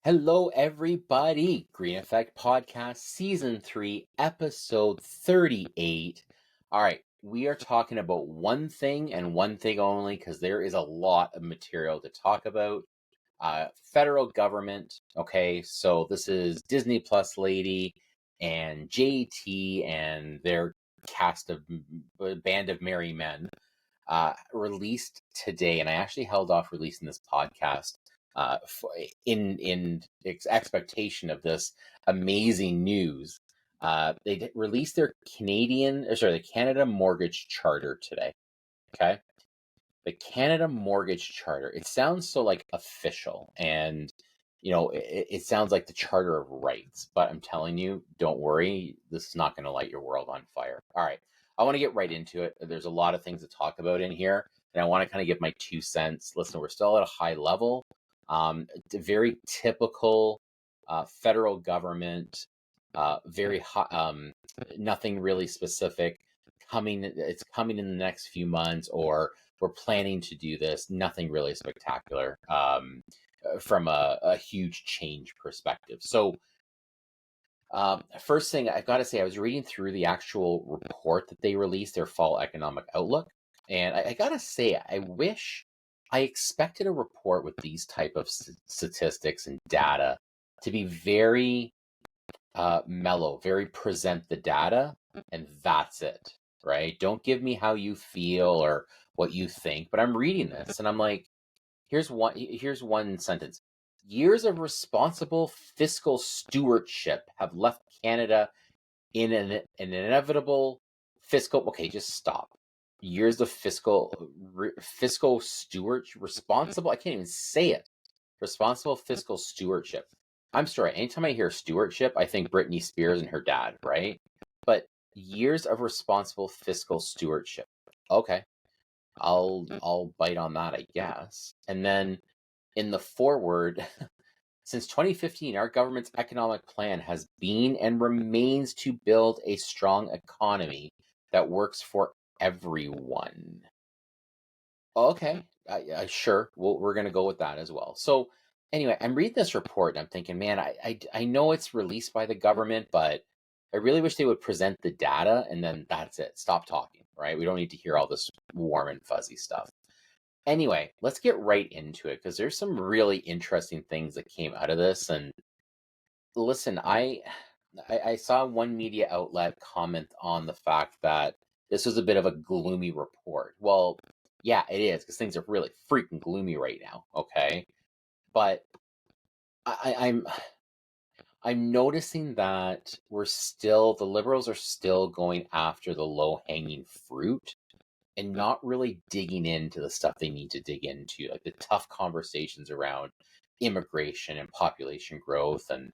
Hello, everybody. Green Effect Podcast, Season 3, Episode 38. All right, we are talking about one thing and one thing only because there is a lot of material to talk about. Federal government. Okay, so this is Disney Plus lady and JT and their cast of band of merry men released today, and I actually held off releasing this podcast in expectation of this amazing news. They released their the Canada Mortgage Charter today. Okay, the Canada Mortgage Charter. It sounds so like official, and it sounds like the Charter of Rights. But I'm telling you, don't worry, this is not going to light your world on fire. All right, I want to get right into it. There's a lot of things to talk about in here, and I want to kind of give my 2 cents. Listen, we're still at a high level. Very typical federal government. Very hot. Nothing really specific coming. It's coming in the next few months, or we're planning to do this. Nothing really spectacular from a huge change perspective. So, first thing I've got to say, I was reading through the actual report that they released, their fall economic outlook, and I got to say, I expected a report with these type of statistics and data to be very mellow, very present the data, and that's it, right? Don't give me how you feel or what you think. But I'm reading this and I'm like, here's one sentence. Years of responsible fiscal stewardship have left Canada in an inevitable fiscal. Okay, just stop. Years of fiscal stewardship, responsible. I can't even say it. Responsible fiscal stewardship. I'm sorry. Anytime I hear stewardship, I think Britney Spears and her dad, right? But years of responsible fiscal stewardship. Okay, I'll bite on that, I guess. And then in the forward, since 2015, our government's economic plan has been and remains to build a strong economy that works for everyone. Okay, sure. We're going to go with that as well. So, anyway, I'm reading this report and I'm thinking, man, I know it's released by the government, but I really wish they would present the data and then that's it. Stop talking, right? We don't need to hear all this warm and fuzzy stuff. Anyway, let's get right into it because there's some really interesting things that came out of this. And listen, I saw one media outlet comment on the fact that this was a bit of a gloomy report. Well, yeah, it is because things are really freaking gloomy right now. Okay, but I, I'm noticing that the liberals are still going after the low hanging fruit and not really digging into the stuff they need to dig into, like the tough conversations around immigration and population growth and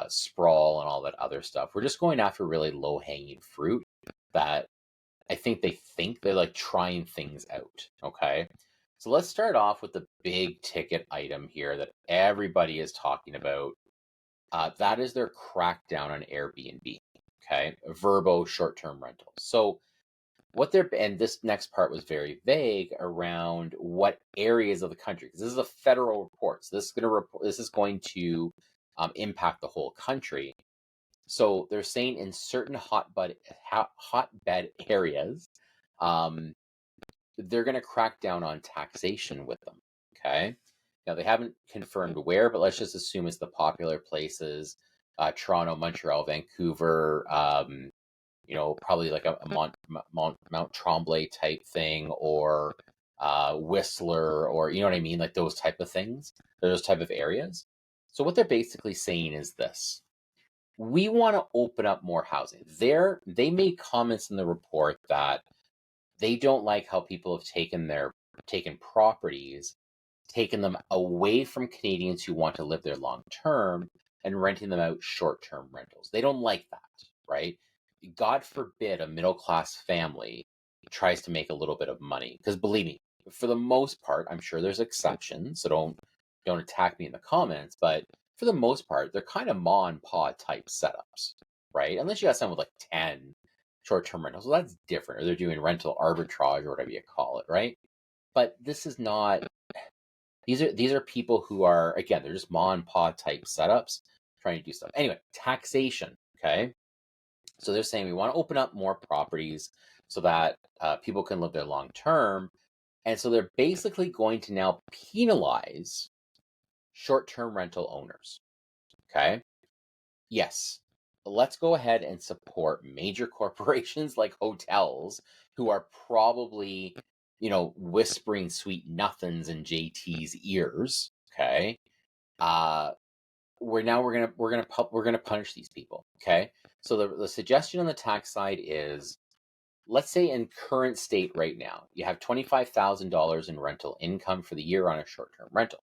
sprawl and all that other stuff. We're just going after really low hanging fruit that I think they're like trying things out. Okay. So let's start off with the big ticket item here that everybody is talking about. That is their crackdown on Airbnb. Okay. Verbo short term rentals. So and this next part was very vague around what areas of the country, because this is a federal report. So this is going to impact the whole country. So they're saying in certain hotbed areas, um, they're going to crack down on taxation with them. Okay. Now they haven't confirmed where, but let's just assume it's the popular places: Toronto, Montreal, Vancouver. Probably like a Mount Tremblay type thing, or Whistler, or you know what I mean, like those type of things, those type of areas. So what they're basically saying is this: we want to open up more housing. They made comments in the report that they don't like how people have taken properties, taken them away from Canadians who want to live there long term and renting them out short term rentals. They don't like that, right? God forbid a middle class family tries to make a little bit of money. Because believe me, for the most part, I'm sure there's exceptions, so don't attack me in the comments, but for the most part, they're kind of ma and pa type setups, right? Unless you got someone with like 10 short-term rentals. Well, that's different. Or they're doing rental arbitrage or whatever you call it, right? But this is not These are people who are, again, they're just ma and pa type setups trying to do stuff. Anyway, taxation. Okay, so they're saying we want to open up more properties so that people can live there long term, and so they're basically going to now penalize short-term rental owners. Okay, yes, let's go ahead and support major corporations like hotels who are probably, whispering sweet nothings in JT's ears. Okay, uh, we're gonna punish these people. Okay, so the suggestion on the tax side is, let's say in current state right now, you have $25,000 in rental income for the year on a short-term rental.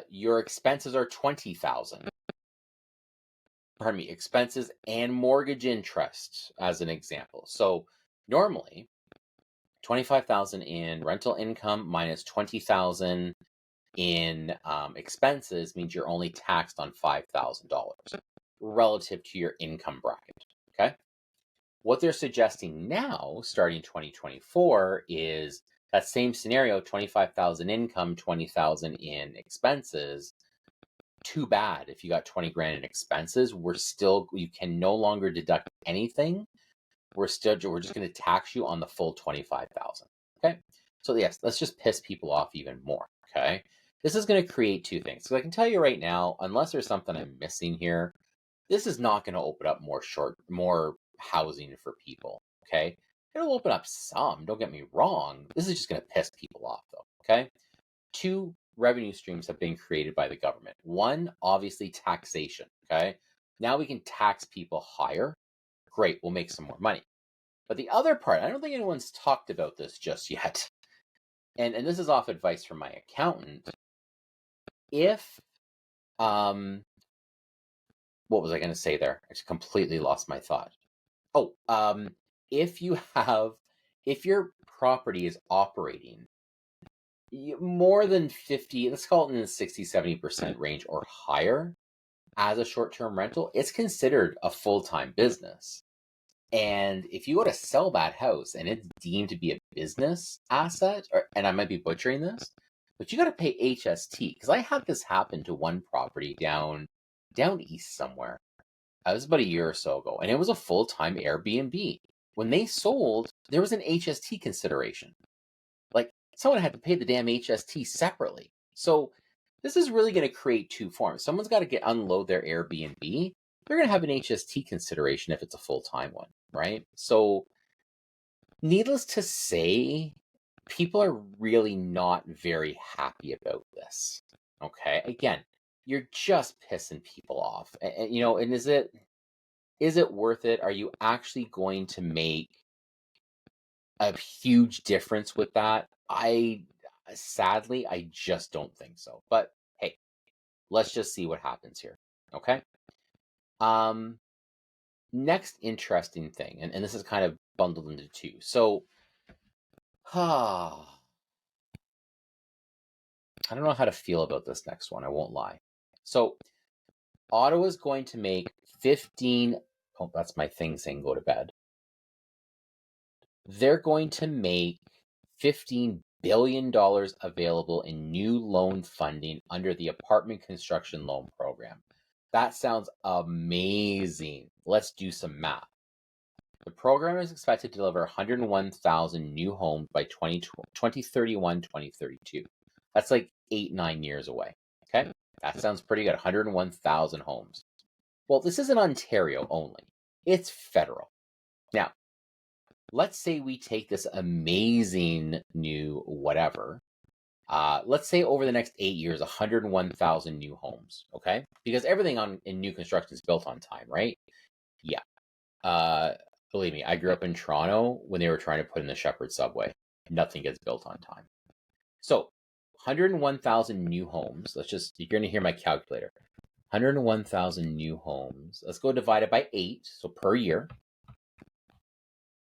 Your expenses are 20,000. Pardon me, expenses and mortgage interest as an example. So normally 25,000 in rental income minus 20,000 in expenses means you're only taxed on $5,000 relative to your income bracket. Okay. What they're suggesting now, starting 2024, is that same scenario: 25,000 income, 20,000 in expenses. Too bad if you got 20 grand in expenses. You can no longer deduct anything. We're just going to tax you on the full 25,000. Okay. So yes, let's just piss people off even more. Okay. This is going to create two things. So I can tell you right now, unless there's something I'm missing here, this is not going to open up more housing for people. Okay. It'll open up some, don't get me wrong. This is just going to piss people off though. Okay. Two revenue streams have been created by the government. One, obviously taxation. Okay. Now we can tax people higher. Great. We'll make some more money. But the other part, I don't think anyone's talked about this just yet. And this is off advice from my accountant. If, what was I going to say there? I just completely lost my thought. Oh, if your property is operating more than 50, let's call it in the 60-70% range or higher as a short-term rental, it's considered a full-time business. And if you go to sell that house and it's deemed to be a business asset, and I might be butchering this, but you got to pay HST, because I had this happen to one property down east somewhere. It was about a year or so ago, and it was a full-time Airbnb. When they sold, there was an HST consideration. Like, someone had to pay the damn HST separately. So this is really going to create two forms. Someone's got to unload their Airbnb. They're going to have an HST consideration if it's a full-time one, right? So needless to say, people are really not very happy about this. Okay, again, you're just pissing people off, and is it worth it? Are you actually going to make a huge difference with that? Sadly, I just don't think so. But hey, let's just see what happens here. Okay. Next interesting thing, and this is kind of bundled into two. So, I don't know how to feel about this next one. I won't lie. So, Ottawa's going to make 15. Oh, that's my thing saying go to bed. They're going to make $15 billion available in new loan funding under the Apartment Construction Loan Program. That sounds amazing. Let's do some math. The program is expected to deliver 101,000 new homes by 2031, 2032. That's like 8-9 years away. Okay, that sounds pretty good. 101,000 homes. Well, this isn't Ontario only. It's federal. Now, let's say we take this amazing new whatever. Let's say over the next 8 years, 101,000 new homes. Okay, because everything in new construction is built on time, right? Yeah. Believe me, I grew up in Toronto when they were trying to put in the Shepherd subway. Nothing gets built on time. So 101,000 new homes. You're going to hear my calculator. 101,000 new homes. Let's go divide it by 8. So per year,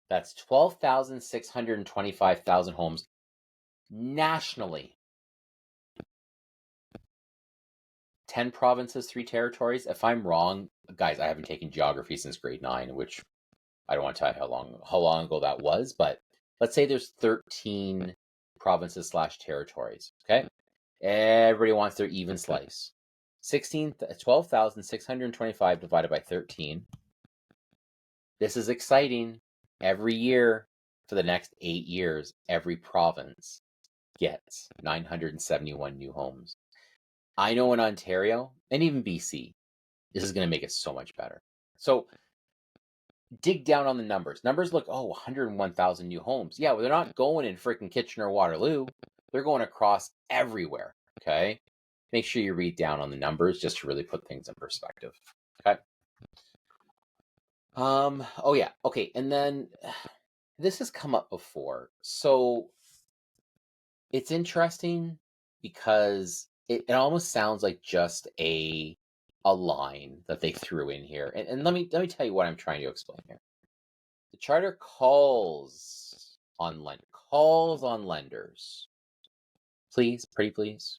that's 12,625,000 homes nationally. 10 provinces, 3 territories. If I'm wrong, guys, I haven't taken geography since grade 9, which I don't want to tell you how long ago that was, but let's say there's 13 provinces / territories. Okay, everybody wants their even slice. 12,625 divided by 13. This is exciting. Every year for the next 8 years, every province gets 971 new homes. I know in Ontario and even BC, this is going to make it so much better. So dig down on the numbers. Numbers look, 101,000 new homes. Yeah, well, they're not going in freaking Kitchener-Waterloo. They're going across everywhere, okay? Make sure you read down on the numbers just to really put things in perspective, okay? Oh yeah, okay, and then this has come up before. So it's interesting because it almost sounds like just a line that they threw in here. And let me tell you what I'm trying to explain here. The charter calls on lenders, please, pretty please,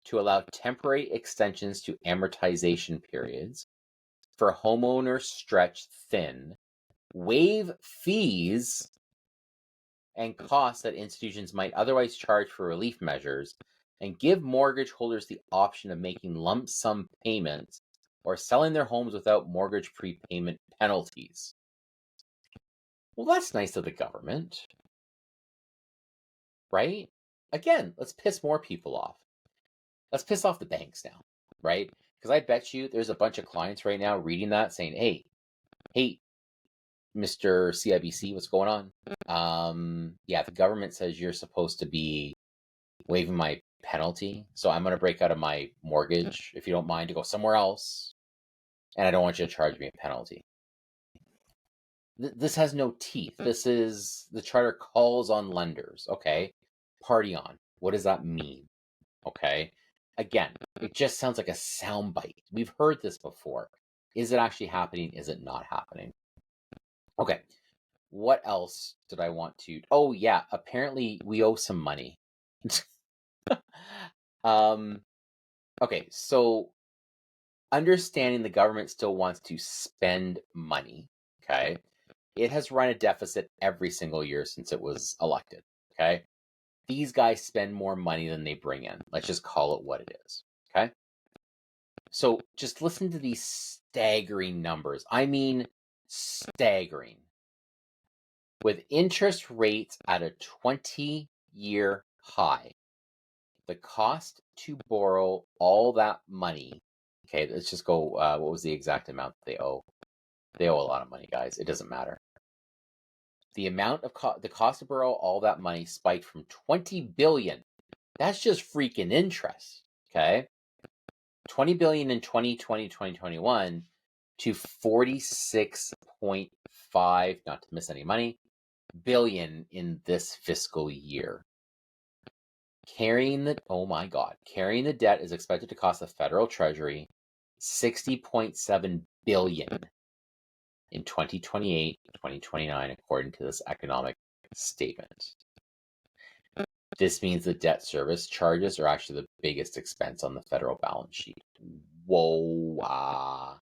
to allow temporary extensions to amortization periods for homeowners stretched thin, waive fees and costs that institutions might otherwise charge for relief measures, and give mortgage holders the option of making lump sum payments or selling their homes without mortgage prepayment penalties. Well, that's nice of the government, right? Again, let's piss more people off. Let's piss off the banks now, right? Because I bet you there's a bunch of clients right now reading that saying, hey, Mr. CIBC, what's going on? Yeah, the government says you're supposed to be waiving my penalty, so I'm going to break out of my mortgage, if you don't mind, to go somewhere else, and I don't want you to charge me a penalty. This has no teeth. This is, the charter calls on lenders, okay? Party on. What does that mean? Okay? Again, it just sounds like a soundbite. We've heard this before. Is it actually happening? Is it not happening? Okay. What else did I want to? Oh, yeah. Apparently, we owe some money. Okay. So, understanding the government still wants to spend money. Okay. It has run a deficit every single year since it was elected. Okay. These guys spend more money than they bring in. Let's just call it what it is. Okay. So just listen to these staggering numbers. I mean, staggering. With interest rates at a 20-year high, the cost to borrow all that money. Okay, let's just go. What was the exact amount they owe? They owe a lot of money, guys. It doesn't matter. The amount of the cost to borrow all that money spiked from 20 billion. That's just freaking interest. Okay, 20 billion in 2020, 2021 to 46.5, not to miss any money, billion in this fiscal year. Carrying the debt is expected to cost the federal treasury 60.7 billion in 2028, 2029, according to this economic statement. This means the debt service charges are actually the biggest expense on the federal balance sheet. Whoa.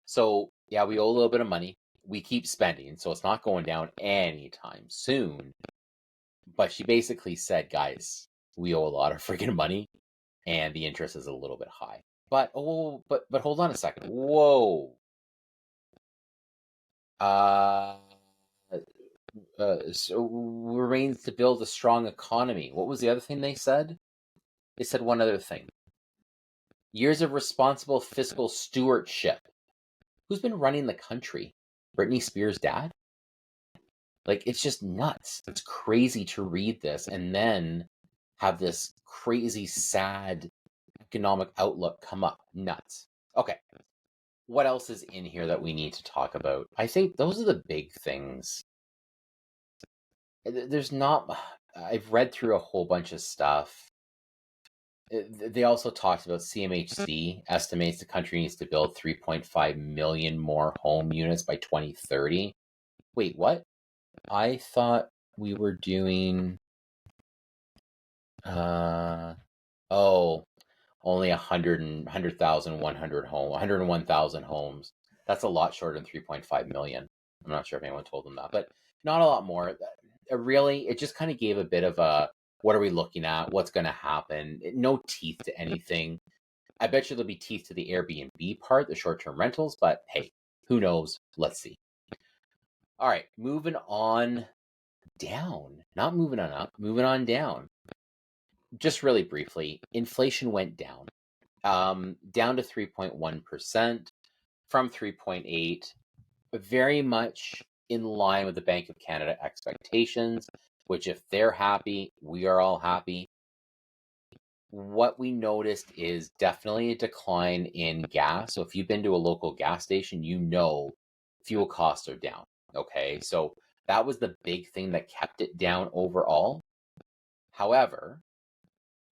So, yeah, we owe a little bit of money. We keep spending, so it's not going down anytime soon. But she basically said, guys, we owe a lot of freaking money, and the interest is a little bit high. But hold on a second. Whoa. So remains to build a strong economy. What was the other thing they said? They said one other thing. Years of responsible fiscal stewardship. Who's been running the country? Britney Spears' dad? Like, it's just nuts. It's crazy to read this and then have this crazy, sad economic outlook come up. Nuts. Okay. What else is in here that we need to talk about? I think those are the big things. There's not... I've read through a whole bunch of stuff. They also talked about CMHC estimates the country needs to build 3.5 million more home units by 2030. Wait, what? I thought we were doing only 101,000 homes. That's a lot shorter than 3.5 million. I'm not sure if anyone told them that, but not a lot more. Really, it just kind of gave a bit of a What are we looking at? What's going to happen? No teeth to anything. I bet you there'll be teeth to the Airbnb part, the short-term rentals, but hey, who knows? Let's see. All right, moving on down. Not moving on up, moving on down. Just really briefly, inflation went down. Down to 3.1% from 3.8, very much in line with the Bank of Canada expectations, which if they're happy, we are all happy. What we noticed is definitely a decline in gas. So if you've been to a local gas station, you know fuel costs are down. Okay, so that was the big thing that kept it down overall. However,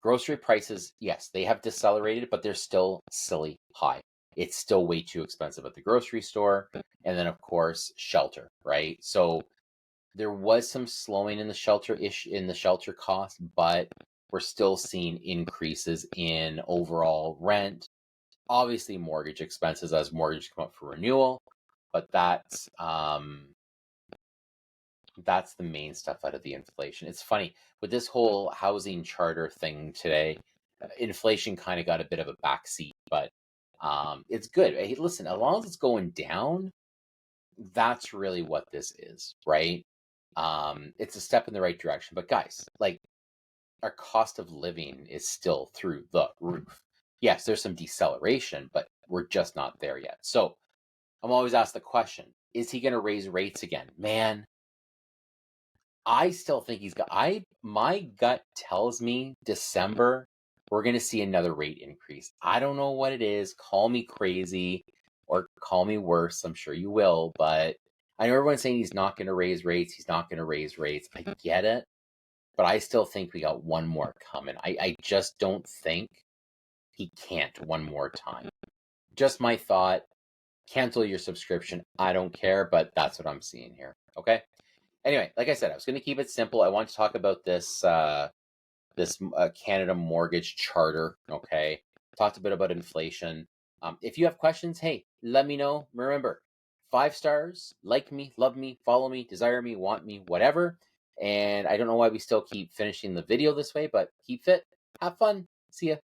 grocery prices, yes, they have decelerated, but they're still silly high. It's still way too expensive at the grocery store. And then, of course, shelter, right? So there was some slowing in the shelter cost, but we're still seeing increases in overall rent. Obviously, mortgage expenses as mortgages come up for renewal, but that's the main stuff out of the inflation. It's funny with this whole housing charter thing today. Inflation kind of got a bit of a backseat, but it's good. Hey, listen, as long as it's going down, that's really what this is, right? It's a step in the right direction. But guys, like our cost of living is still through the roof. Yes, there's some deceleration, but we're just not there yet. So I'm always asked the question, is he going to raise rates again? Man, I still think my gut tells me December, we're going to see another rate increase. I don't know what it is. Call me crazy or call me worse. I'm sure you will, but I know everyone's saying he's not going to raise rates. He's not going to raise rates. I get it, but I still think we got one more coming. I just don't think he can't one more time. Just my thought. Cancel your subscription. I don't care, but that's what I'm seeing here. Okay. Anyway, like I said, I was going to keep it simple. I want to talk about this Canada Mortgage Charter. Okay, talked a bit about inflation. If you have questions, hey, let me know. Remember, 5 stars, like me, love me, follow me, desire me, want me, whatever. And I don't know why we still keep finishing the video this way, but keep fit, have fun. See ya.